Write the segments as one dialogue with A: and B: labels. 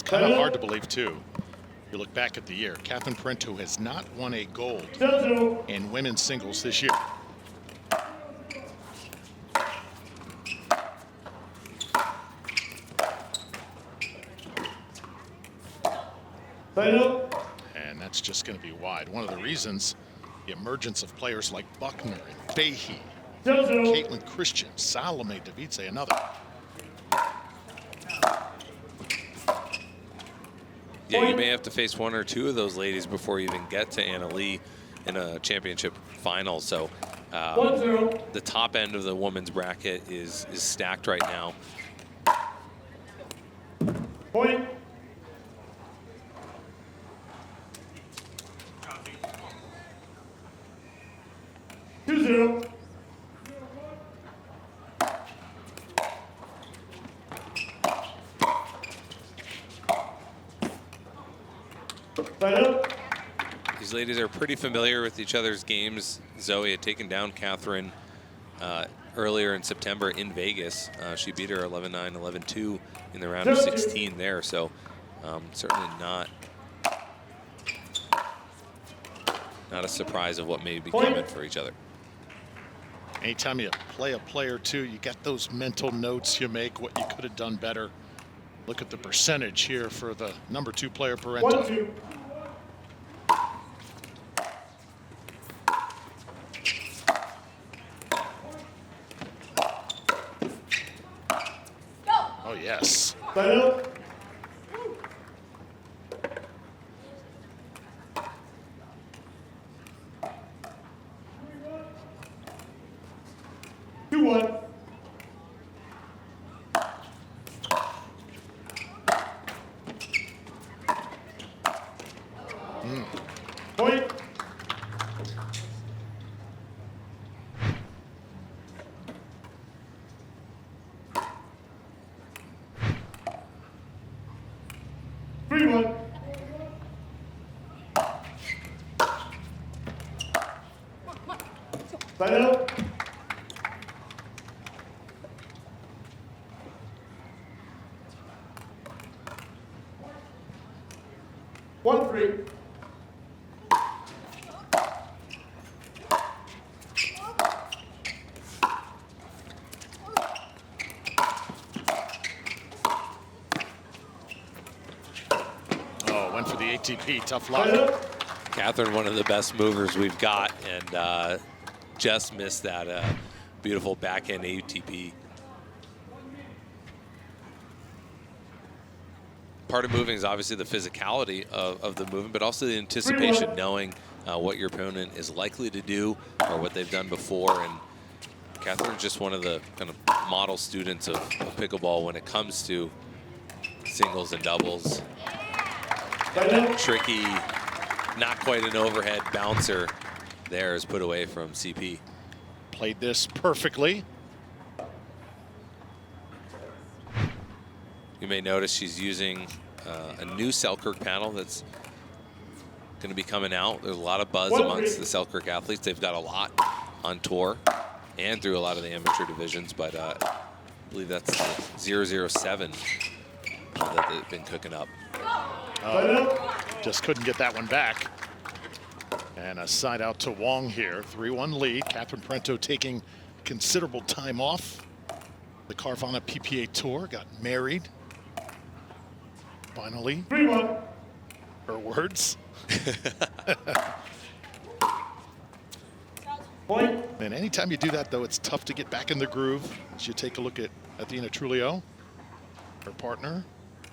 A: kind of hard to believe, too. You look back at the year, Catherine Parenteau has not won a gold in women's singles this year. And that's just going to be wide. One of the reasons, the emergence of players like Buckner and Fahey, Caitlin Christian, Salome Davidze, another.
B: Yeah, you may have to face one or two of those ladies before you even get to Anna Lee in a championship final. So the top end of the women's bracket is stacked right now.
C: Point. Two zero.
B: These ladies are pretty familiar with each other's games. Zoe had taken down Catherine earlier in September in Vegas. She beat her 11-9, 11-2 in the round of 16 there. So certainly not a surprise of what may be coming for each other.
A: Anytime you play a player, too, you get those mental notes you make, what you could have done better. Look at the percentage here for the number 2 player, Parenteau. Oh, yes.
C: Point. Three one. Final. One three.
A: Went for the ATP, tough luck.
B: Catherine, one of the best movers we've got, and just missed that beautiful backhand ATP. Part of moving is obviously the physicality of the movement, but also the anticipation, knowing what your opponent is likely to do or what they've done before. And Catherine's just one of the kind of model students of pickleball when it comes to singles and doubles. And that tricky, not quite an overhead bouncer there is put away from CP.
A: Played this perfectly.
B: You may notice she's using a new Selkirk panel that's going to be coming out. There's a lot of buzz amongst the Selkirk athletes. They've got a lot on tour and through a lot of the amateur divisions, but I believe that's the 007 that they've been cooking up.
A: Just couldn't get that one back. And a side out to Wang here. 3-1 lead. Catherine Parenteau taking considerable time off. The Carvana PPA Tour, got married. Finally.
C: 3-1.
A: Her words.
C: Point.
A: And anytime you do that, though, it's tough to get back in the groove. As you take a look at Athena Trulio, her partner.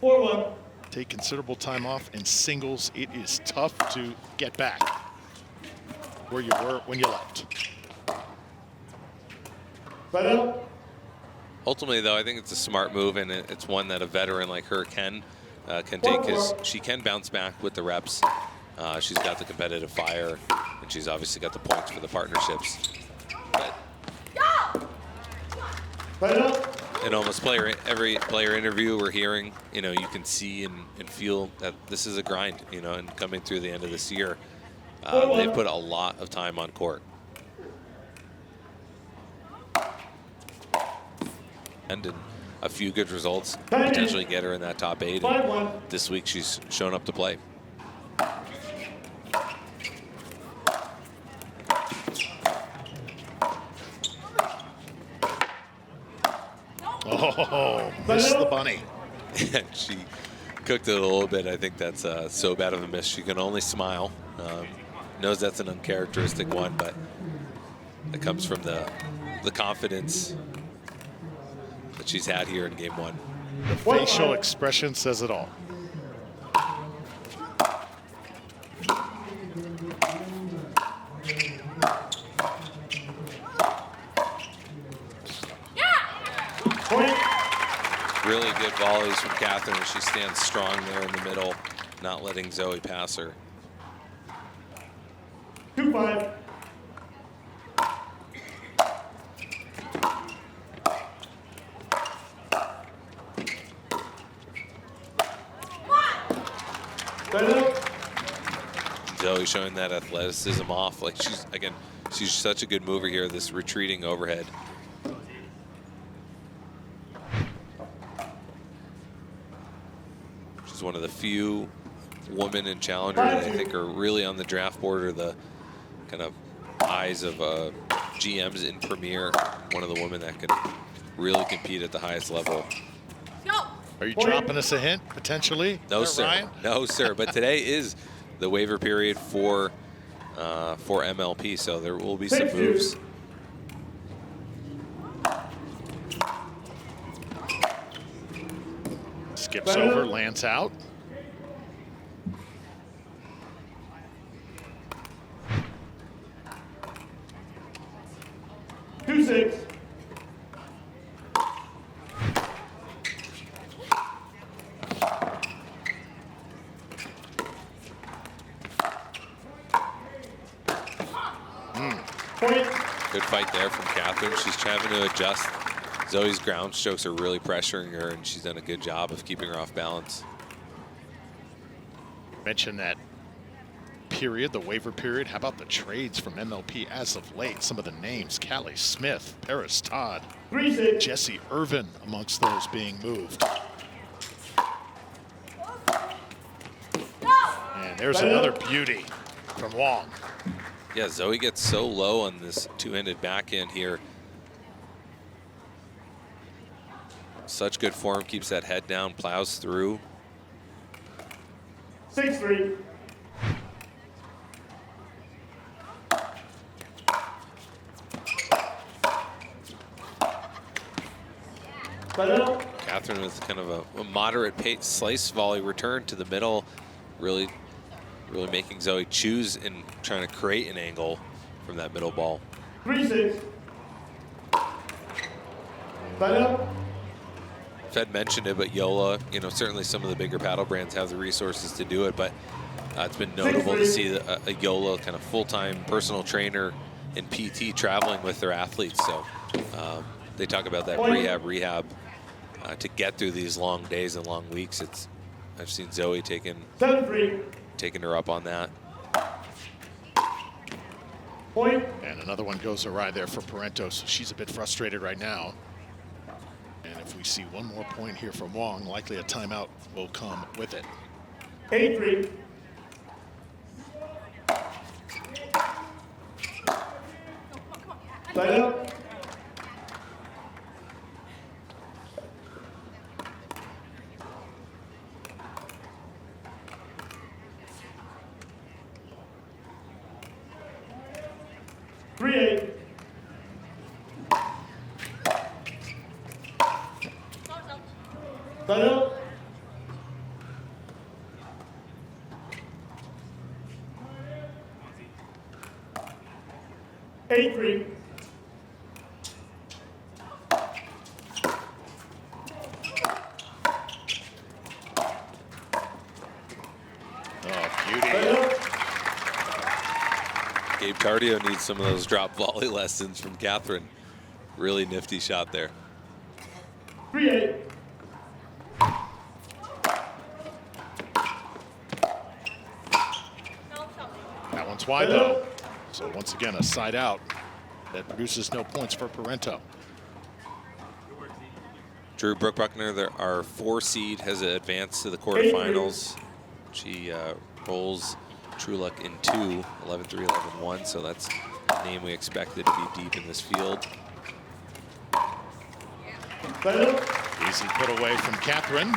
C: 4-1.
A: Take considerable time off in singles. It is tough to get back where you were when you left.
C: Final.
B: Ultimately, though, I think it's a smart move, and it's one that a veteran like her can take, because she can bounce back with the reps. She's got the competitive fire, and she's obviously got the points for the partnerships. But in almost every player interview we're hearing, you can see and feel that this is a grind, and coming through the end of this year, they put a lot of time on court. And a few good results, potentially get her in that top 8. And
C: 5-1.
B: this week she's shown up to play.
A: Oh, missed the bunny.
B: She cooked it a little bit. I think that's so bad of a miss. She can only smile. Knows that's an uncharacteristic one, but it comes from the confidence that she's had here in game 1.
A: The facial expression says it all.
C: Point.
B: Really good volleys from Catherine as she stands strong there in the middle, not letting Zoe pass her.
C: 2-5.
B: Zoe showing that athleticism off. Like she's such a good mover here, this retreating overhead. She's one of the few women in Challenger that I think are really on the draft board, or the kind of eyes of GMs in Premier. One of the women that can really compete at the highest level.
A: Are you dropping us a hint, potentially?
B: No, sir.
A: Ryan?
B: No, sir. But today is the waiver period for MLP, so there will be some moves.
A: Skips over, lands out.
C: Two six. Point.
B: Good fight there from Catherine. She's having to adjust. Zoe's ground strokes are really pressuring her, and she's done a good job of keeping her off balance.
A: Mention that period, the waiver period. How about the trades from MLP as of late? Some of the names: Callie Smith, Paris Todd,
C: 3-6.
A: Jesse Irvin amongst those being moved. And there's another beauty from Wang.
B: Yeah, Zoe gets so low on this two-handed backhand here. Such good form, keeps that head down, plows through.
C: 6-3.
B: Catherine with kind of a moderate pace slice volley return to the middle, really making Zoe choose and trying to create an angle from that middle ball.
C: 3-6.
B: Fed mentioned it, but Yola, certainly some of the bigger paddle brands have the resources to do it, but it's been notable to see a Yola kind of full-time personal trainer and PT traveling with their athletes. So they talk about that rehab to get through these long days and long weeks. I've seen Zoe taking her up on that.
C: Point.
A: And another one goes awry there for Parenteau, so she's a bit frustrated right now. And if we see one more point here from Wang, likely a timeout will come with it.
C: 8-3. Timeout. Timeout. 8-3.
A: Oh, beauty.
B: Gabe Cardio needs some of those drop volley lessons from Catherine. Really nifty shot there.
C: 3-8.
A: That one's wide though. So once again, a side out that produces no points for Parenteau.
B: Drew Brooke Buckner, our 4 seed, has advanced to the quarterfinals. She rolls True Luck in 2, 11-3, 11-1. So that's a name we expected to be deep in this field.
A: Easy put away from Catherine.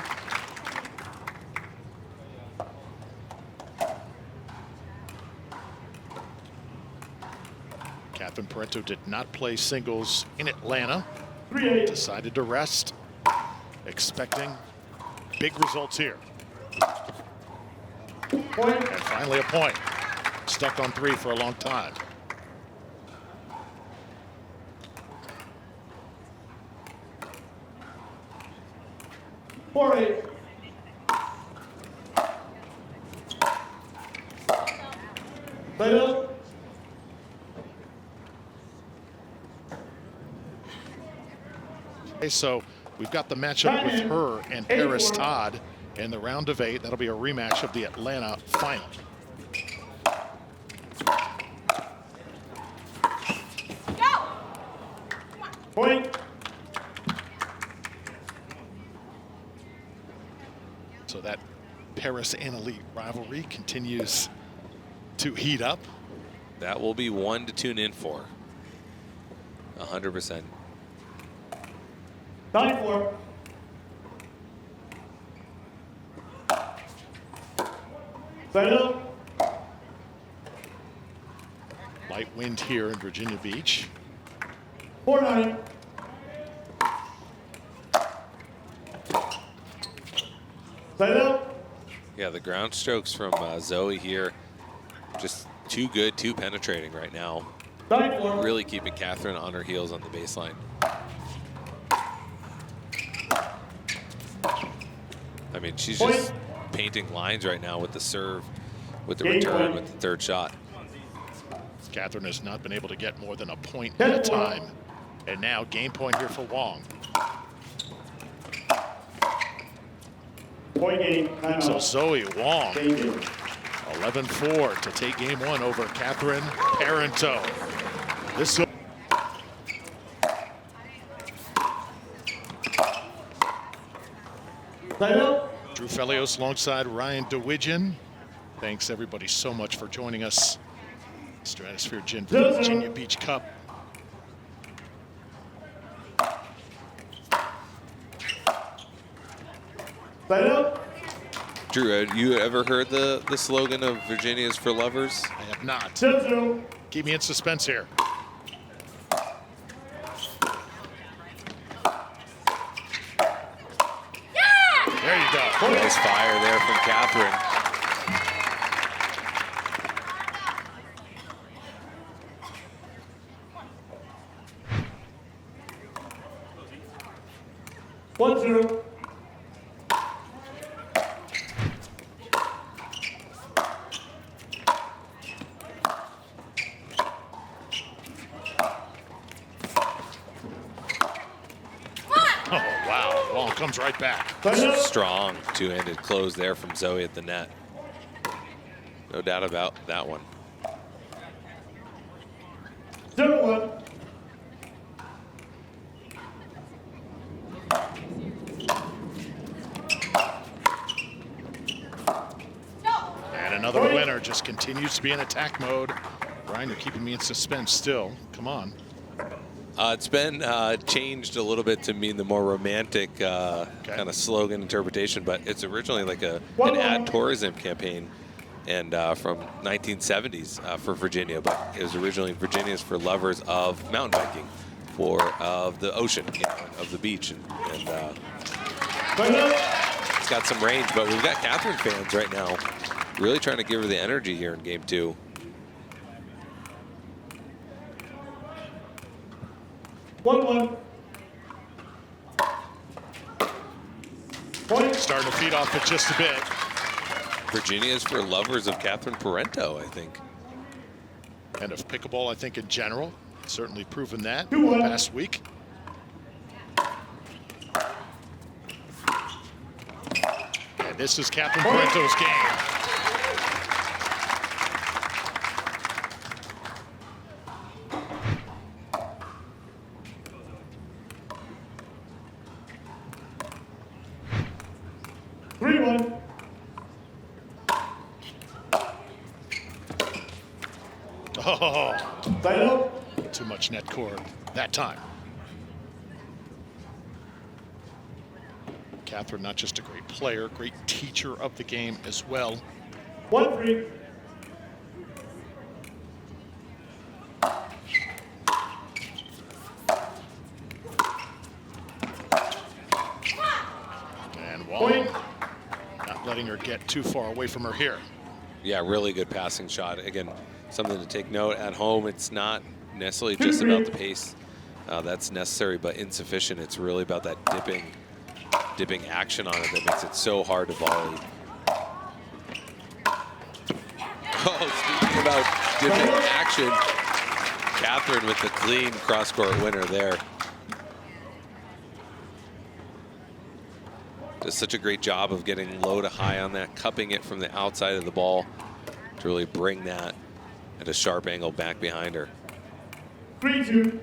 A: Catherine Parenteau did not play singles in Atlanta.
C: 3-8.
A: Decided to rest, expecting big results here.
C: Point.
A: And finally a point. Stuck on 3 for a long time.
C: Four, 8. Title.
A: Okay, so we've got the matchup with her and Paris Todd in the round of 8. That'll be a rematch of the Atlanta final.
C: Point.
A: So that Paris and Elite rivalry continues to heat up.
B: That will be one to tune in for. 100%.
C: 9-4. Title.
A: Light wind here in Virginia Beach.
C: 4-9. Title.
B: Yeah, the ground strokes from Zoe here, just too good, too penetrating right now.
C: 9-4.
B: Really keeping Catherine on her heels on the baseline. I mean, she's just painting lines right now with the serve, with the return, with the third shot.
A: Catherine has not been able to get more than a point at a time. And now game point here for Wang.
C: Point game. Time
A: So
C: out.
A: Zoe Wang,
C: Game game.
A: 11-4 to take game 1 over Catherine Parenteau. This
C: Title.
A: Drew Felios alongside Ryan DeWidgeon. Thanks everybody so much for joining us. Stratusphere Virginia Beach Cup.
C: Title.
B: Drew, have you ever heard the slogan of Virginia's for Lovers?
A: I have not.
C: 2-2.
A: Keep me in suspense here. There you go.
B: Nice fire there from Catherine.
C: One, 0.
A: Oh, wow. Wang comes right back.
C: Title.
B: Strong two-handed close there from Zoe at the net. No doubt about that one.
C: 0-1.
A: And another winner just continues to be in attack mode. Ryan, you're keeping me in suspense still. Come on.
B: It's been changed a little bit to mean the more romantic kind of slogan interpretation, but it's originally like an ad tourism campaign and from 1970s for Virginia, but it was originally Virginia's for Lovers of mountain biking, of the ocean, of the beach, and it's got some range, but we've got Catherine fans right now really trying to give her the energy here in game 2.
C: One. Point.
A: Starting to feed off it just a bit.
B: Virginia's for Lovers of Catherine Parenteau, I think.
A: And of pickleball, I think, in general. Certainly proven that
C: 2-1.
A: past week. And this is Catherine Parenteau's game. Oh,
C: Side out.
A: too much net cord that time. Catherine, not just a great player, great teacher of the game as well.
C: 1-3.
A: And
C: Point.
A: Wang not letting her get too far away from her here.
B: Yeah, really good passing shot. Again, something to take note at home. It's not necessarily just about the pace that's necessary, but insufficient. It's really about that dipping action on it that makes it so hard to volley. Oh, speaking about dipping action, Catherine with the clean cross-court winner there. Does such a great job of getting low to high on that, cupping it from the outside of the ball to really bring that at a sharp angle back behind her.
C: 3-2.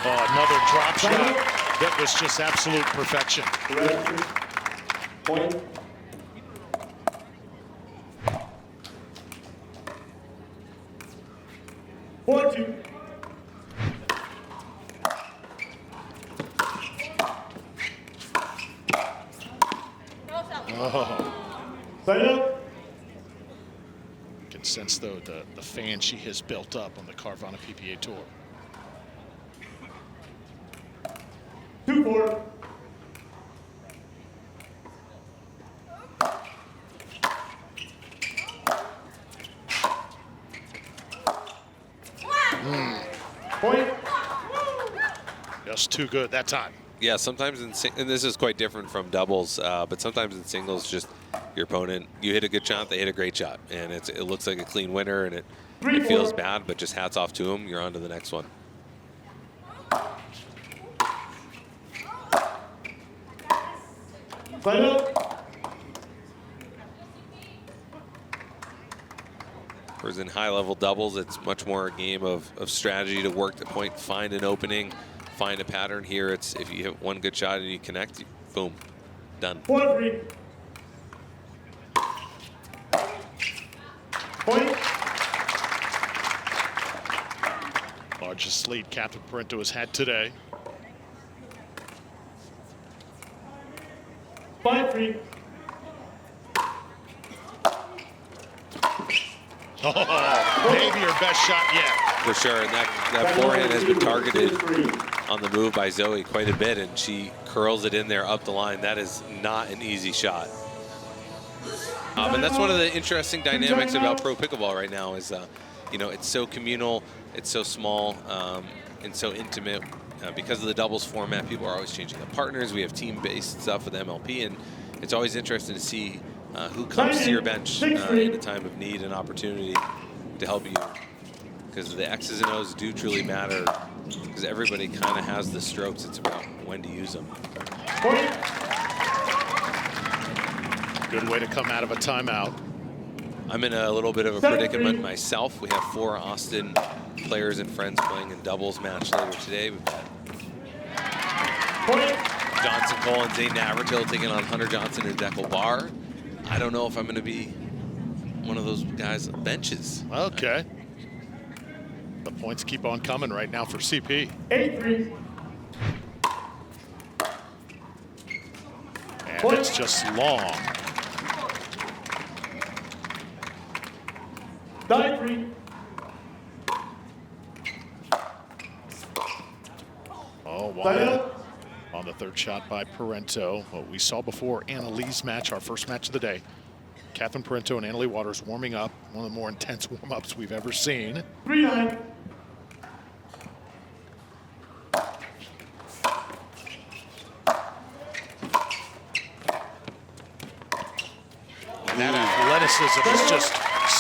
A: Oh, another drop shot that was just absolute perfection.
C: Point. Four, 2.
A: Oh,
C: Side out.
A: you can sense though the fan she has built up on the Carvana PPA Tour.
C: 2-4. Point.
A: Just too good that time.
B: Yeah, sometimes and this is quite different from doubles, but sometimes in singles, just your opponent, you hit a good shot, they hit a great shot, and it looks like a clean winner, and it feels bad, but just hats off to them. You're on to the next one.
C: Side out.
B: Whereas in high-level doubles, it's much more a game of strategy to work the point, find an opening, find a pattern. Here, it's if you hit one good shot and you connect, boom, done.
C: 4-3. Point.
A: Largest lead Catherine Parenteau has had today.
C: 5-3.
A: Oh, maybe her best shot yet.
B: For sure, and that forehand has been targeted on the move by Zoe quite a bit, and she curls it in there up the line. That is not an easy shot. And that's one of the interesting dynamics about pro pickleball right now is, you know, it's so communal, it's so small, and so intimate. Because of the doubles format, people are always changing up partners. We have team-based stuff with MLP, and it's always interesting to see who comes to your bench in a time of need and opportunity to help you. Because the X's and O's do truly matter, because everybody kind of has the strokes. It's about when to use them.
A: Good way to come out of a timeout.
B: I'm in a little bit of a predicament myself. We have 4 Austin players and friends playing in doubles match later today. We've got Johnson Cole and Zane Navratil taking on Hunter Johnson and Deckel Barr. I don't know if I'm going to be one of those guys on benches.
A: Okay. The points keep on coming right now for CP.
C: 8-3.
A: And it's just long.
C: 9-3.
A: Oh,
C: Side
A: Wang
C: out.
A: on the third shot by Parenteau. What we saw before Annalee's match, our first match of the day. Catherine Parenteau and Annalee Waters warming up. One of the more intense warm-ups we've ever seen.
C: 3-9.
A: And that athleticism is just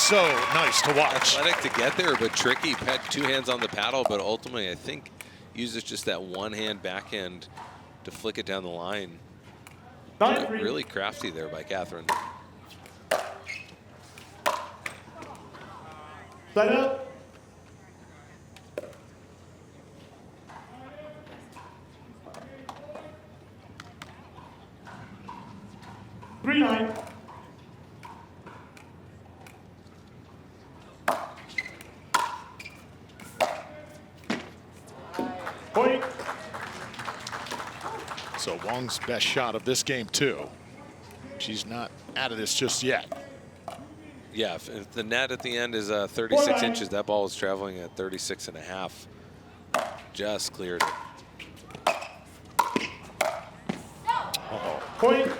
A: so nice to watch.
B: Athletic to get there, but tricky. Had 2 hands on the paddle, but ultimately I think uses just that one hand backhand to flick it down the line.
C: 9-3.
B: Really crafty there by Catherine.
C: Side out. 9. Point.
A: So Wang's best shot of this game, too. She's not out of this just yet.
B: Yeah, if the net at the end is 36 inches, that ball is traveling at 36 and a half. Just cleared it.
C: Point.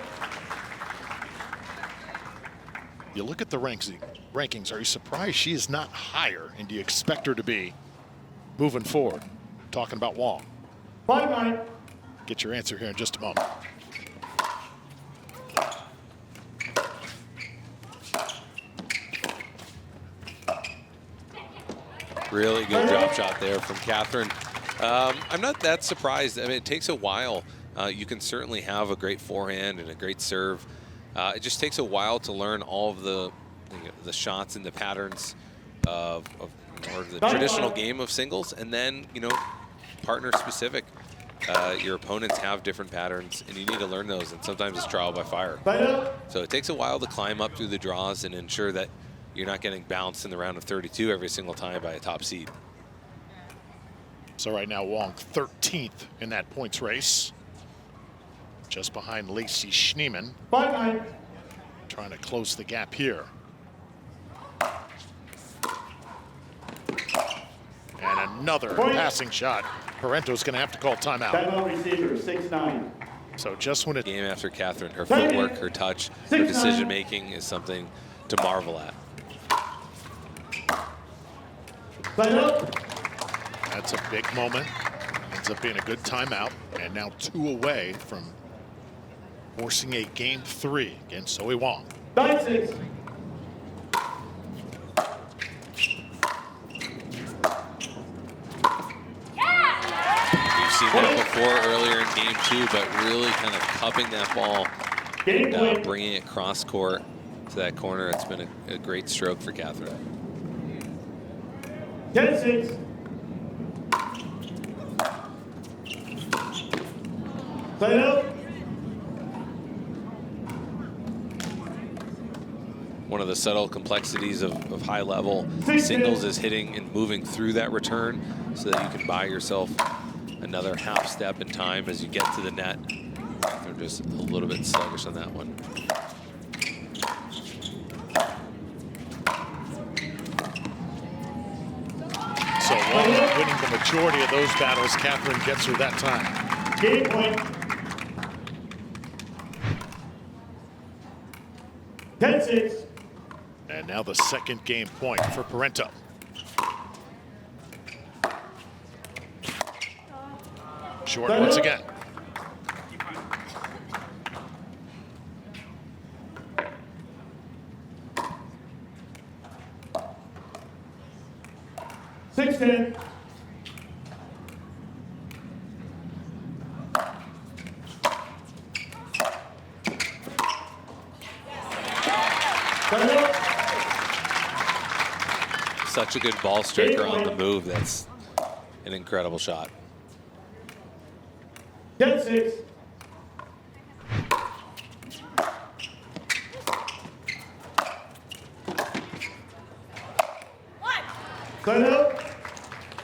A: You look at the rankings. Are you surprised she is not higher? And do you expect her to be moving forward? Talking about Wang.
C: 5-9.
A: Get your answer here in just a moment.
B: Really good drop shot there from Catherine. I'm not that surprised. I mean, it takes a while. You can certainly have a great forehand and a great serve. It just takes a while to learn all of the shots and the patterns of or the traditional game of singles, and then partner specific. Your opponents have different patterns, and you need to learn those. And sometimes it's trial by fire. So it takes a while to climb up through the draws and ensure that you're not getting bounced in the round of 32 every single time by a top seed.
A: So right now, Wang 13th in that points race. Just behind Lacey Schneemann.
C: 5-9.
A: Trying to close the gap here. And another passing shot. Parenteau's going to have to call timeout.
C: Timeout receiver, 6-9.
A: So just when it...
B: Game after Catherine, her footwork, her touch, her decision-making is something to marvel at.
A: That's a big moment. Ends up being a good timeout. And now 2 away from forcing a game 3 against Zoe Wang.
C: 9-6.
B: We've seen that before earlier in game 2, but really kind of cupping that ball and bringing it cross court to that corner. It's been a great stroke for Catherine.
C: 10-6. Side out.
B: One of the subtle complexities of high level singles is hitting and moving through that return so that you can buy yourself another half step in time as you get to the net. They're just a little bit sluggish on that one.
A: So Wang winning the majority of those battles. Catherine gets her that time.
C: Game point. 10-6.
A: And now the second game point for Parenteau. Short once again.
C: Six-10.
B: Such a good ball striker on the move. That's an incredible shot.
C: 10-6.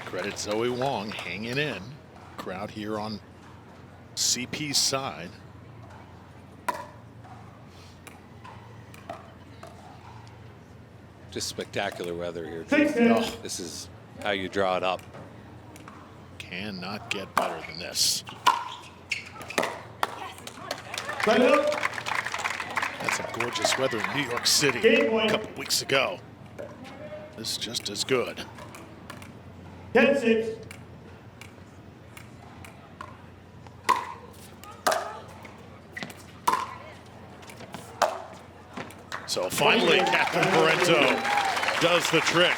A: Credit Zoe Wang hanging in. Crowd here on CP's side.
B: Just spectacular weather here.
A: Oh,
B: This is how you draw it up.
A: cannot get better than this. Had some gorgeous weather in New York City a couple weeks ago. This is just as good.
C: 10-6.
A: So finally, Catherine Parenteau does the trick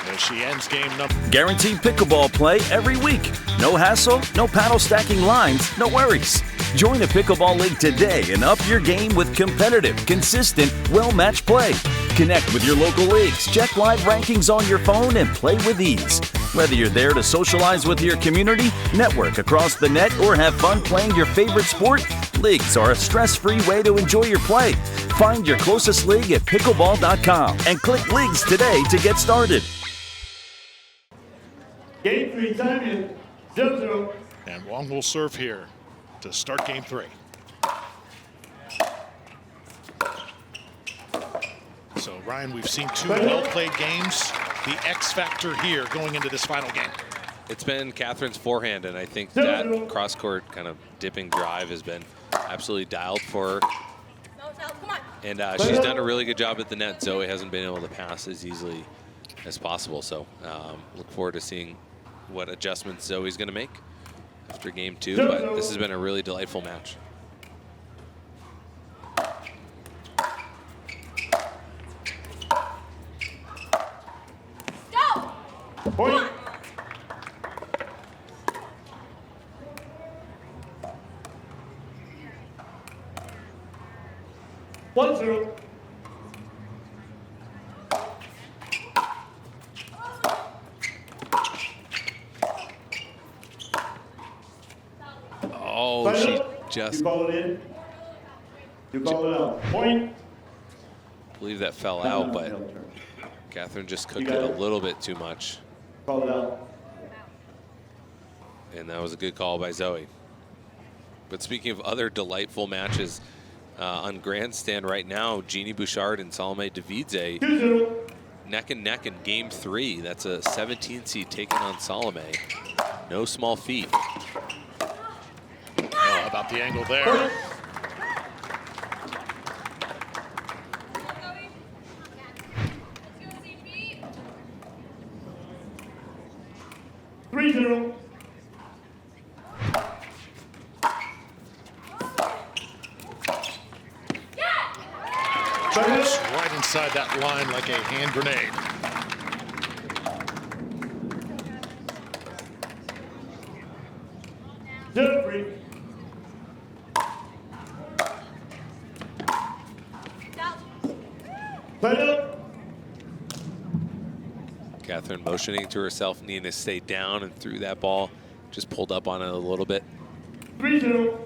A: as she ends game number.
D: Guaranteed pickleball play every week. No hassle, no paddle stacking lines, no worries. Join a pickleball league today and up your game with competitive, consistent, well-matched play. Connect with your local leagues, check live rankings on your phone, and play with ease. Whether you're there to socialize with your community, network across the net, or have fun playing your favorite sport, leagues are a stress-free way to enjoy your play. Find your closest league at pickleball.com and click Leagues today to get started.
C: Game 3, time in. 0-0.
A: And Wang will serve here to start game 3. So, Ryan, we've seen 2 well-played games. The X factor here going into this final game.
B: It's been Catherine's forehand, and I think that cross-court kind of dipping drive has been absolutely dialed for her. And she's done a really good job at the net. Zoe hasn't been able to pass as easily as possible. So look forward to seeing what adjustments Zoe's going to make after game 2. But this has been a really delightful match.
C: Point. One, 0.
B: Oh, she just...
C: You call it in. You call it out. Point.
B: I believe that fell out, but Catherine just cooked it a little bit too much.
C: Call it out.
B: And that was a good call by Zoe. But speaking of other delightful matches, on grandstand right now, Jeannie Bouchard and Salome Davidze
C: 2-0.
B: neck and neck in game 3. That's a 17 seed taking on Salome. No small feat.
A: Oh, how about the angle there?
C: Three, 0.
A: It's right inside that line like a hand grenade.
C: Jeffrey. Play up.
B: Catherine motioning to herself, needing to stay down, and threw that ball. Just pulled up on it a little bit.
C: 3-0.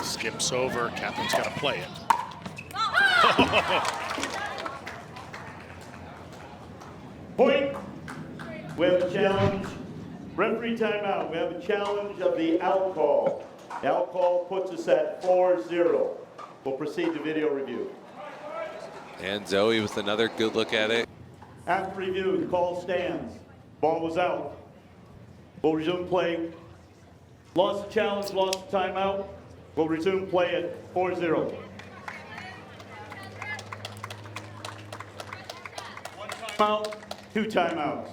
A: Skips over. Catherine's got to play it.
C: Point. We have a challenge. Referee timeout. We have a challenge of the out call. The out call puts us at 4-0. We'll proceed to video review.
B: And Zoe with another good look at it.
C: After review, the call stands. Ball was out. We'll resume play. Lost the challenge, lost the timeout. We'll resume play at 4-0. One timeout, 2 timeouts.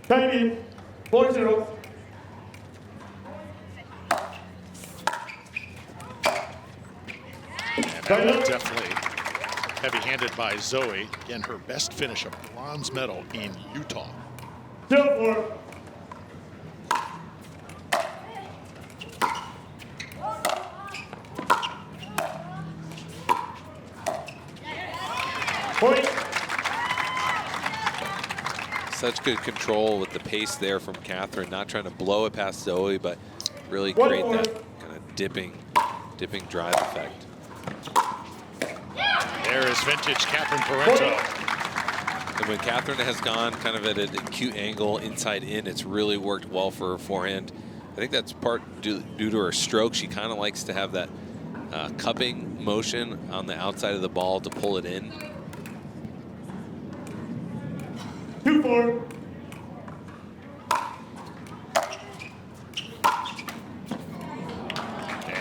C: Time in, 4-0.
A: And that was definitely heavy-handed by Zoe. Again, her best finish, a bronze medal in Utah.
C: 0-4. Point.
B: Such good control with the pace there from Catherine, not trying to blow it past Zoe, but really create that kind of dipping drive effect.
A: There is vintage Catherine Parenteau.
B: And when Catherine has gone kind of at an acute angle inside in, it's really worked well for her forehand. I think that's part due to her stroke. She kind of likes to have that cupping motion on the outside of the ball to pull it in.
C: 2-4.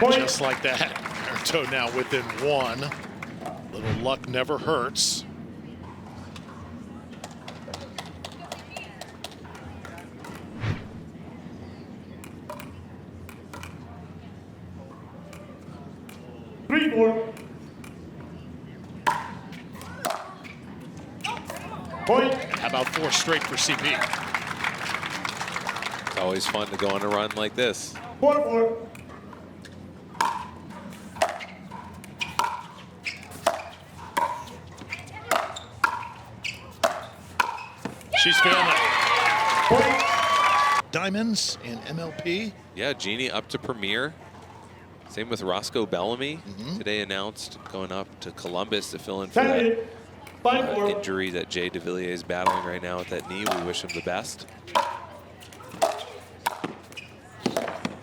A: And just like that, Parenteau now within 1. Little luck never hurts.
C: Point.
A: How about 4 straight for CP?
B: It's always fun to go on a run like this.
C: 4-4.
A: She's feeling it.
C: Point.
A: Diamonds in MLP.
B: Yeah, Jeannie up to Premier. Same with Roscoe Bellamy. Today announced going up to Columbus to fill in for that
C: 5-4.
B: injury that Jay DeVilliers is battling right now with that knee. We wish him the best.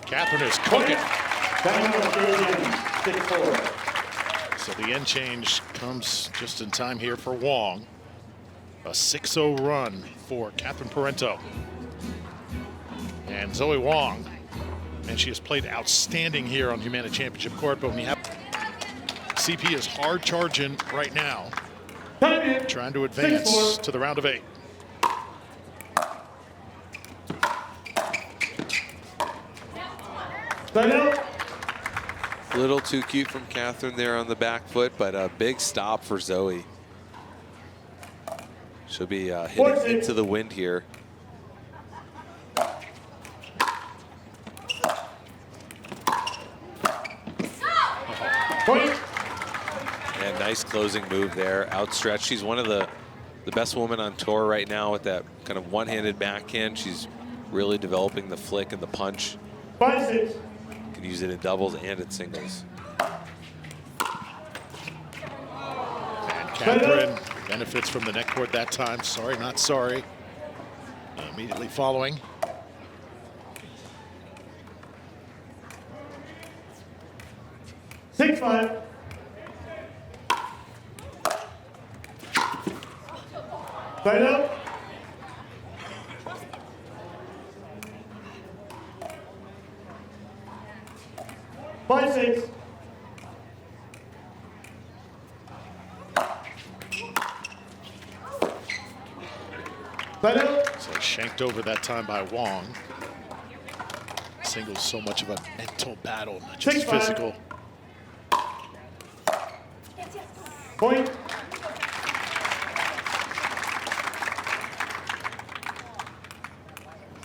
A: Catherine is cooking.
C: Diamond 6-4.
A: So the end change comes just in time here for Wang. A 6-0 run for Catherine Parenteau. And Zoe Wang, and she has played outstanding here on Humana Championship Court, but when you have CP is hard charging right now, trying to advance
C: 6-4.
A: to the round of 8.
C: Timeout.
B: A little too cute from Catherine there on the back foot, but a big stop for Zoe. She'll be hitting into the wind here.
C: Point.
B: And nice closing move there, outstretched. She's one of the best women on tour right now with that kind of one-handed backhand. She's really developing the flick and the punch.
C: 5-6.
B: Can use it in doubles and in singles.
A: And Catherine benefits from the neck cord that time. Sorry, not sorry. Immediately following.
C: Six, 5. Timeout. Five, 6. Timeout.
A: So shanked over that time by Wang. Singles so much of a mental battle, not just
C: 6-5.
A: physical.
C: Point.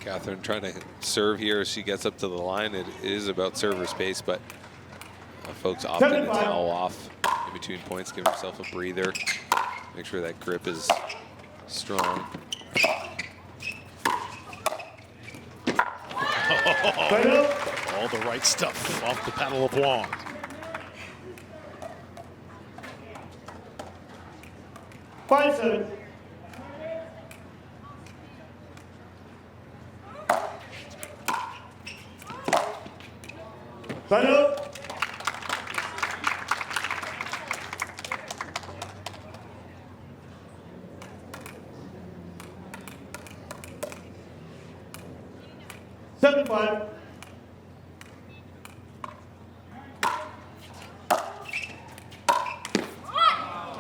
B: Catherine trying to serve here as she gets up to the line. It is about server space, but folks opting to towel off in between points, give himself a breather, make sure that grip is strong.
C: Timeout.
A: All the right stuff off the paddle of Wang.
C: Five, 7. Timeout. Seven, 5.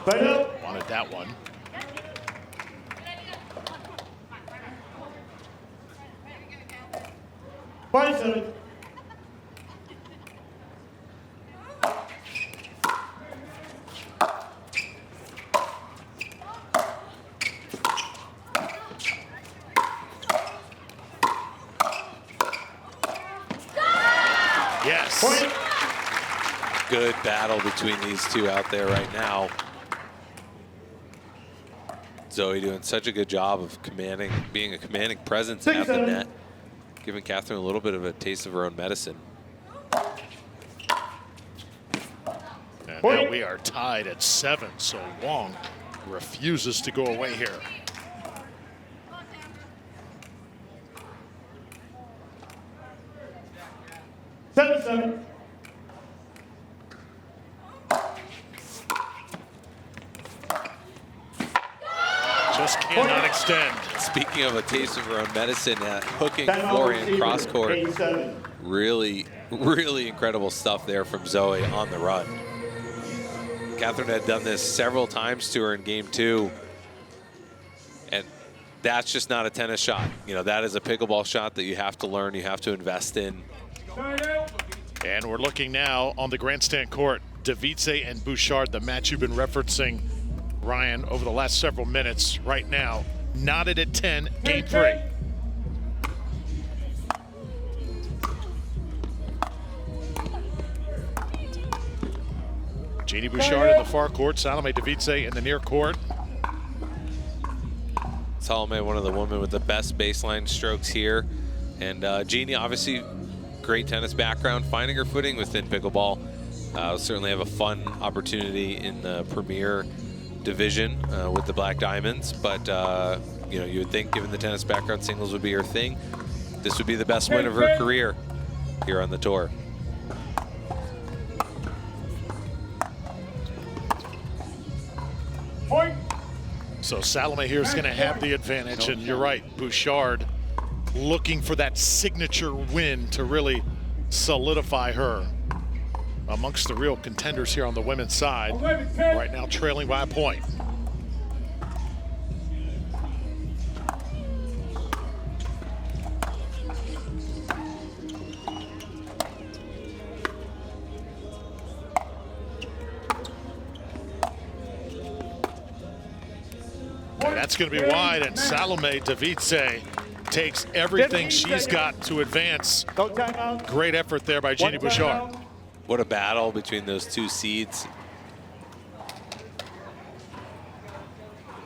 C: Timeout.
A: Wanted that one.
C: Five, 7.
A: Yes.
C: Point.
B: Good battle between these two out there right now. Zoe doing such a good job of commanding, being a commanding presence at the
C: 6-7.
B: net, giving Catherine a little bit of a taste of her own medicine.
A: And
C: Point.
A: now we are tied at 7, so Wang refuses to go away here.
C: Seven, 7.
A: Just cannot extend.
B: Speaking of a taste of her own medicine, hooking
C: Timeout
B: forehand
C: receiver,
B: cross court,
C: 8-7.
B: really incredible stuff there from Zoe on the run. Catherine had done this several times to her in game 2, and that's just not a tennis shot. You know, that is a pickleball shot that you have to learn, you have to invest in.
A: And we're looking now on the grandstand court. Davidze and Bouchard, the match you've been referencing, Ryan, over the last several minutes. Right now, knotted at 10, game 3. Jeannie Bouchard in the far court, Salome Davidze in the near court.
B: Salome, one of the women with the best baseline strokes here. And Jeannie, obviously, great tennis background, finding her footing within pickleball. Certainly have a fun opportunity in the Premier division with the Black Diamonds. But, you know, you would think, given the tennis background, singles would be her thing. This would be the best win of her career here on the tour.
C: Point.
A: So Salome here is going to have the advantage, and you're right, Bouchard looking for that signature win to really solidify her amongst the real contenders here on the women's side. Right now trailing by a point. And that's going to be wide, and Salome Davidze takes everything she's got to advance.
C: No timeout.
A: Great effort there by Jeannie Bouchard.
B: What a battle between those two seeds.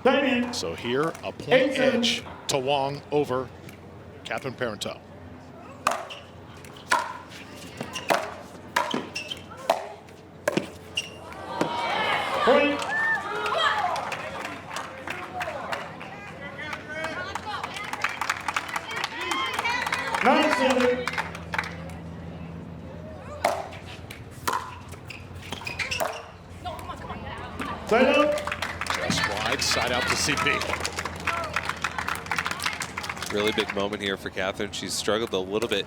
C: Time in.
A: So here, a point edge to Wang over Catherine Parenteau.
C: Point. Nine-seven. Side out.
A: Just wide, side out to CP.
B: Really big moment here for Catherine. She's struggled a little bit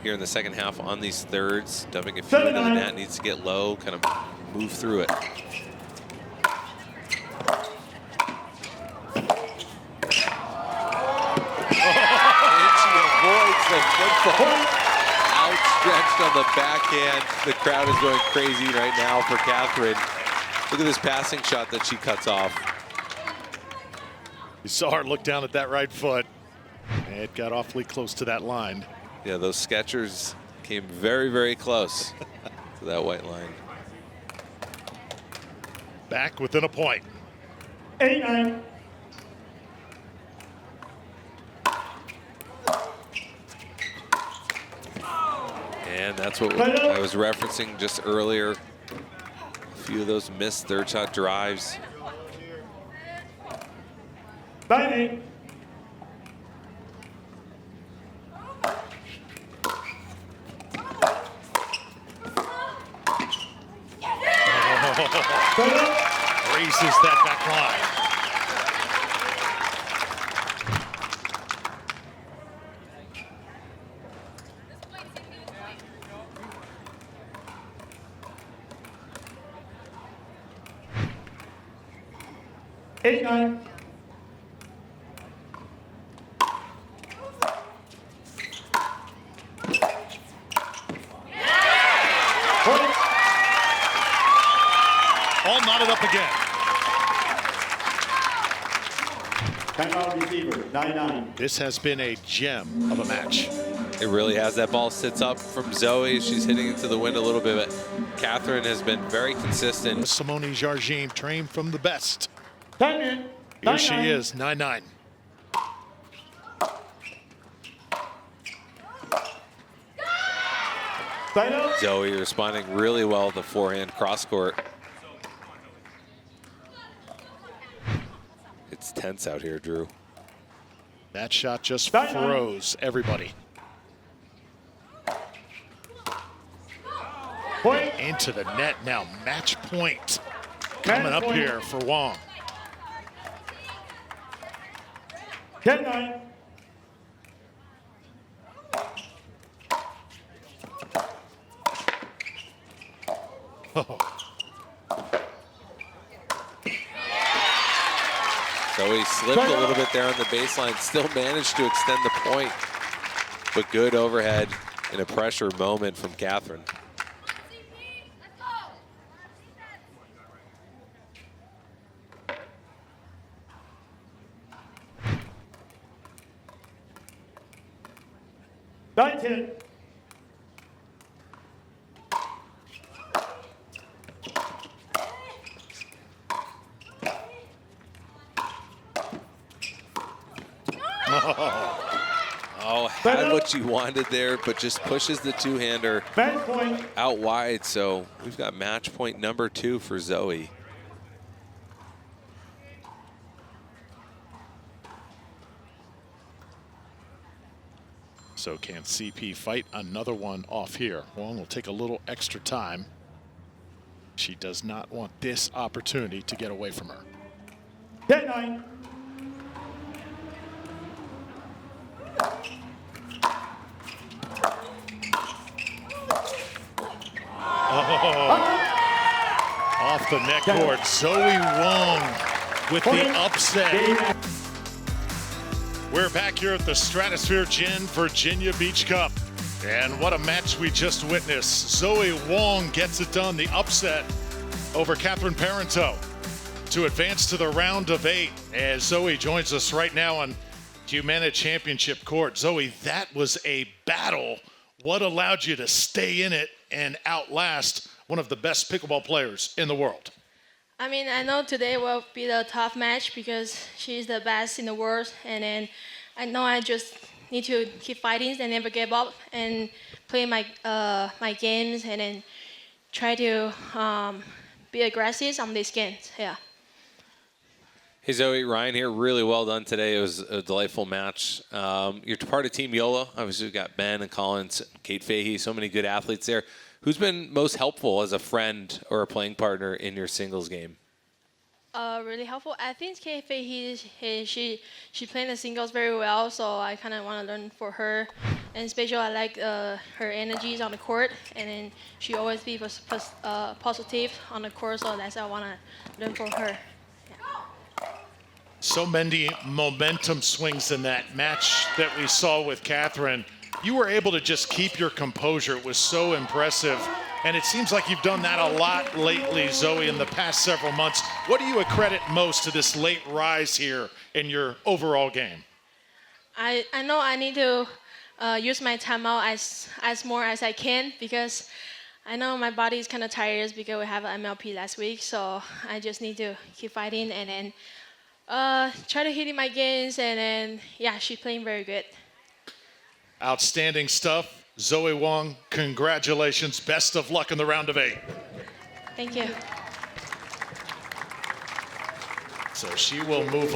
B: here in the second half on these thirds. Dumping a few into the net, needs to get low, kind of move through it. The football outstretched on the backhand. The crowd is going crazy right now for Catherine. Look at this passing shot that she cuts off.
A: You saw her look down at that right foot. And it got awfully close to that line.
B: Yeah, those Skechers came very, very close to that white line.
A: Back within a point.
C: 8-9.
B: And that's what I was referencing just earlier. A few of those missed third shot drives.
C: 9-8.
A: Raises that back line.
C: Eight, 9.
A: All knotted up again.
C: Timeout receiver, 9-9.
A: This has been a gem of a match.
B: It really has. That ball sits up from Zoe. She's hitting it to the wind a little bit, but Catherine has been very consistent.
A: Simone Jargim trained from the best.
C: Time in.
A: Here she is, 9-9.
C: Timeout.
B: Zoe responding really well to the forehand cross court. It's tense out here, Drew.
A: That shot just froze everybody.
C: Point.
A: Into the net now, match point. Coming up here for Wang.
C: 10-9.
A: Oh.
B: Zoe slipped a little bit there on the baseline, still managed to extend the point, but good overhead in a pressure moment from Catherine.
C: Nine, 10.
B: Oh, had what you wanted there, but just pushes the two-hander
C: Match point.
B: out wide. So we've got match point number 2 for Zoe.
A: So can CP fight another one off here? Wang will take a little extra time. She does not want this opportunity to get away from her.
C: 10-9.
A: Off the neck board, Zoe Wang with the upset. We're back here at the Stratusphere Gin Virginia Beach Cup. And what a match we just witnessed. Zoe Wang gets it done, the upset over Parenteau to advance to the round of 8 as Zoe joins us right now on Humana Championship Court. Zoe, that was a battle. What allowed you to stay in it and outlast one of the best pickleball players in the world?
E: I mean, I know today will be a tough match because she's the best in the world, and then I know I just need to keep fighting and never give up and play my my games and then try to be aggressive on these games. Yeah.
B: Hey Zoe, Ryan here. Really well done today. It was a delightful match. You're part of Team YOLO. Obviously, we've got Ben and Collins, Kate Fahey, so many good athletes there. Who's been most helpful as a friend or a playing partner in your singles game?
E: Really helpful. I think Kate Fahey, she played the singles very well, so I kind of want to learn for her. And especially I like her energies on the court, and then she always be positive on the court, so that's what I want to learn from her.
A: So many momentum swings in that match that we saw with Catherine. You were able to just keep your composure. It was so impressive. And it seems like you've done that a lot lately, Zoe, in the past several months. What do you accredit most to this late rise here in your overall game?
E: I know I need to use my timeout as more as I can because I know my body is kind of tired because we have an MLP last week. So I just need to keep fighting and then try to hit my games. And then, yeah, she's playing very good.
A: Outstanding stuff. Zoe Wang, congratulations. Best of luck in the round of 8.
E: Thank you.
A: So she will move on.